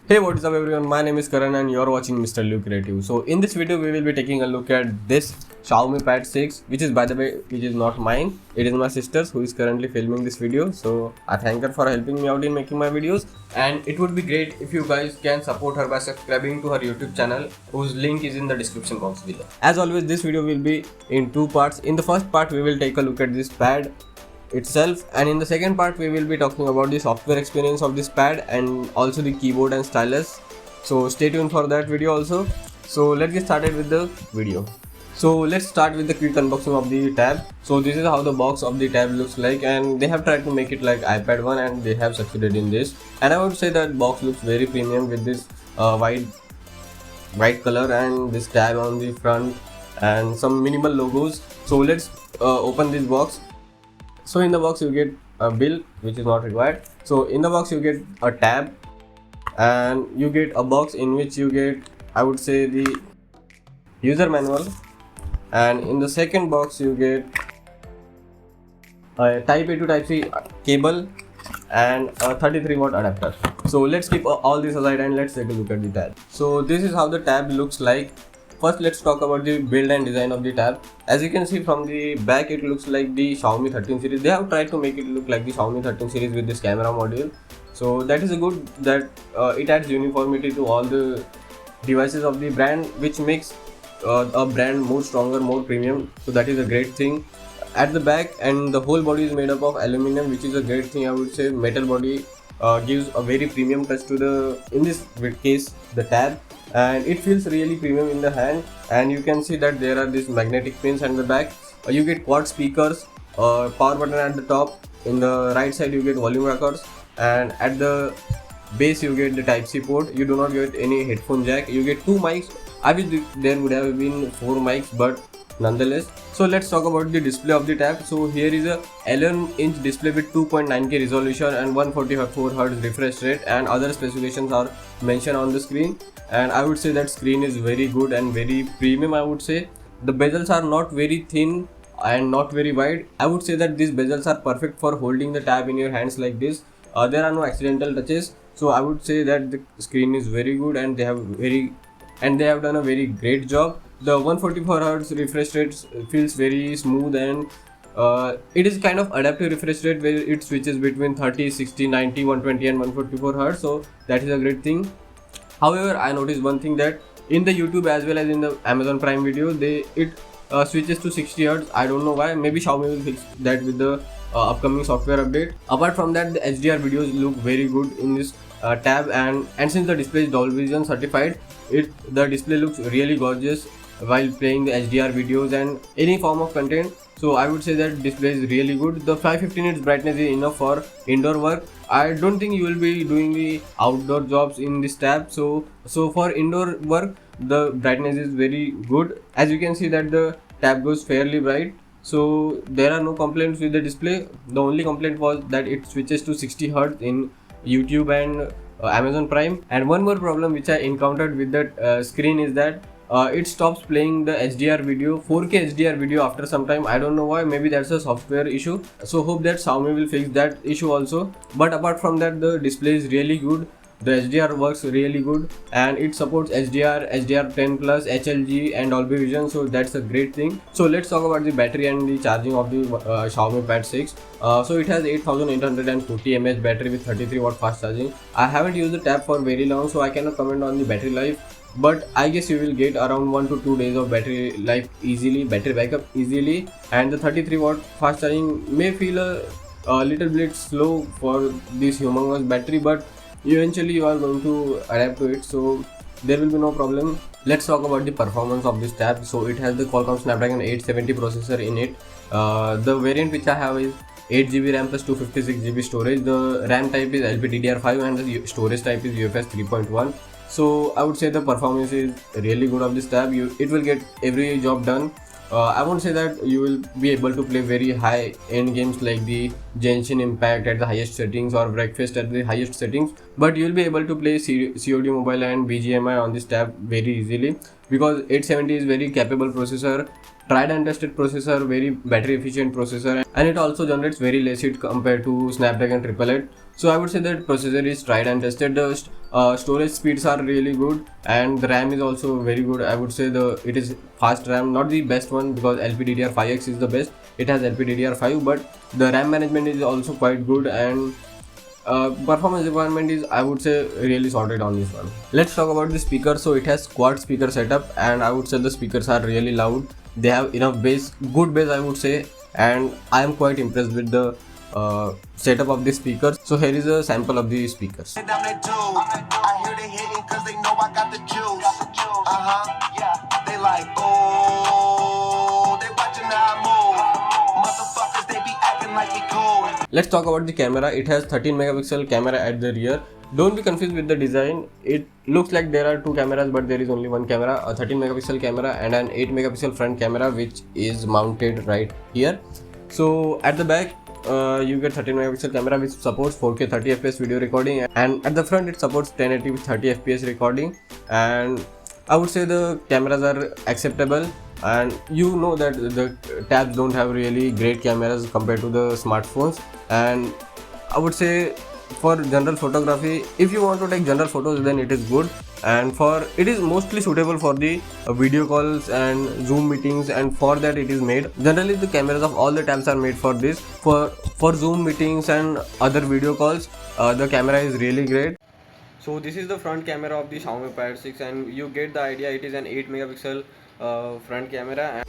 Hey, what is up everyone, my name is Karan and you're watching MrLucrative. So in this video we will be taking a look at this Xiaomi Pad 6, which is, by the way, which is not mine. It is my sister's, who is currently filming this video. So I thank her for helping me out in making my videos, and it would be great if you guys can support her by subscribing to her YouTube channel, whose link is in the description box below. As always, this video will be in two parts. In the first part we will take a look at this pad itself, and in the second part we will be talking about the software experience of this pad and also the keyboard and stylus. So stay tuned for that video also. So let's get started with the video. So let's start with the quick unboxing of the tab. So this is how the box of the tab looks like, and they have tried to make it like iPad 1 and they have succeeded in this. And I would say that box looks very premium with this white color and this tab on the front and some minimal logos. So let's open this box. So in the box you get a bill, which is not required. So in the box you get a tab, and you get a box in which you get, I would say, the user manual, and in the second box you get a Type A to Type C cable and a 33 watt adapter. So let's keep all this aside and let's take a look at the tab. So this is how the tab looks like. First, let's talk about the build and design of the tab. As you can see from the back, it looks like the Xiaomi 13 series. They have tried to make it look like the Xiaomi 13 series with this camera module. So that is a good that it adds uniformity to all the devices of the brand, which makes a brand more stronger, more premium. So that is a great thing. At the back, and the whole body is made up of aluminum, which is a great thing. I would say metal body gives a very premium touch to the, in this case, the tab. And it feels really premium in the hand, and you can see that there are these magnetic pins at the back. You get quad speakers, power button at the top. In the right side you get volume rockers, and at the base you get the Type C port. You do not get any headphone jack. You get two mics. I wish there would have been 4 mics, but nonetheless. So let's talk about the display of the tab. So here is a 11-inch display with 2.9K resolution and 144Hz refresh rate, and other specifications are mentioned on the screen. And I would say that screen is very good and very premium. I would say the bezels are not very thin and not very wide. I would say that these bezels are perfect for holding the tab in your hands like this. There are no accidental touches. So I would say that the screen is very good, and they have done a very great job. The 144Hz refresh rate feels very smooth, and it is kind of adaptive refresh rate where it switches between 30, 60, 90, 120 and 144Hz. So that is a great thing. However, I noticed one thing, that in the YouTube as well as in the Amazon Prime Video, it switches to 60Hz. I don't know why. Maybe Xiaomi will fix that with the upcoming software update. Apart from that, the HDR videos look very good in this tab, and since the display is Dolby Vision certified, the display looks really gorgeous while playing the HDR videos and any form of content. So I would say that display is really good. The 550 nits brightness is enough for indoor work. I don't think you will be doing the outdoor jobs in this tab. So for indoor work, the brightness is very good. As you can see that the tab goes fairly bright. So there are no complaints with the display. The only complaint was that it switches to 60Hz in YouTube and Amazon Prime. And one more problem which I encountered with that screen is that it stops playing the HDR video, 4K HDR video after some time. I don't know why. Maybe that's a software issue. So hope that Xiaomi will fix that issue also. But apart from that, the display is really good. The HDR works really good, and it supports HDR, HDR10+, HLG and Dolby Vision. So that's a great thing. So let's talk about the battery and the charging of the Xiaomi Pad 6. So it has 8840 mAh battery with 33 watt fast charging. I haven't used the tab for very long, so I cannot comment on the battery life. But I guess you will get around 1 to 2 days of battery life easily, battery backup easily. And the 33 watt fast charging may feel a little bit slow for this humongous battery, but eventually you are going to adapt to it, so there will be no problem. Let's talk about the performance of this tab. So it has the Qualcomm Snapdragon 870 processor in it. The variant which I have is 8GB RAM plus 256GB storage. The RAM type is LPDDR5 and the storage type is UFS 3.1. So I would say the performance is really good of this tab. It will get every job done. I won't say that you will be able to play very high end games like the Genshin Impact at the highest settings or Breakfast at the highest settings, but you will be able to play COD Mobile and BGMI on this tab very easily because 870 is very capable processor, tried and tested processor, very battery efficient processor, and it also generates very less heat compared to Snapdragon 888. So I would say that processor is tried and tested. The storage speeds are really good, and the RAM is also very good. I would say it is fast RAM, not the best one because LPDDR5X is the best. It has LPDDR5, but the RAM management is also quite good, and performance requirement is, I would say, really sorted on this one. Let's talk about the speaker. So it has quad speaker setup, and I would say the speakers are really loud. They have enough bass, good bass I would say, and I am quite impressed with the setup of the speakers. So here is a sample of the speakers. Let's talk about the camera. It has 13 megapixel camera at the rear. Don't be confused with the design. It looks like there are two cameras, but there is only one camera, a 13 megapixel camera and an 8 megapixel front camera, which is mounted right here. So at the back, you get 13 megapixel camera which supports 4K 30 fps video recording, and at the front it supports 1080 with 30 fps recording. And I would say the cameras are acceptable, and you know that the tabs don't have really great cameras compared to the smartphones. And I would say for general photography, if you want to take general photos, then it is good, and it is mostly suitable for the video calls and Zoom meetings, and for that it is made. Generally the cameras of all the tabs are made for this. For Zoom meetings and other video calls, the camera is really great. So this is the front camera of the Xiaomi Pad 6, and you get the idea. It is an 8 megapixel front camera.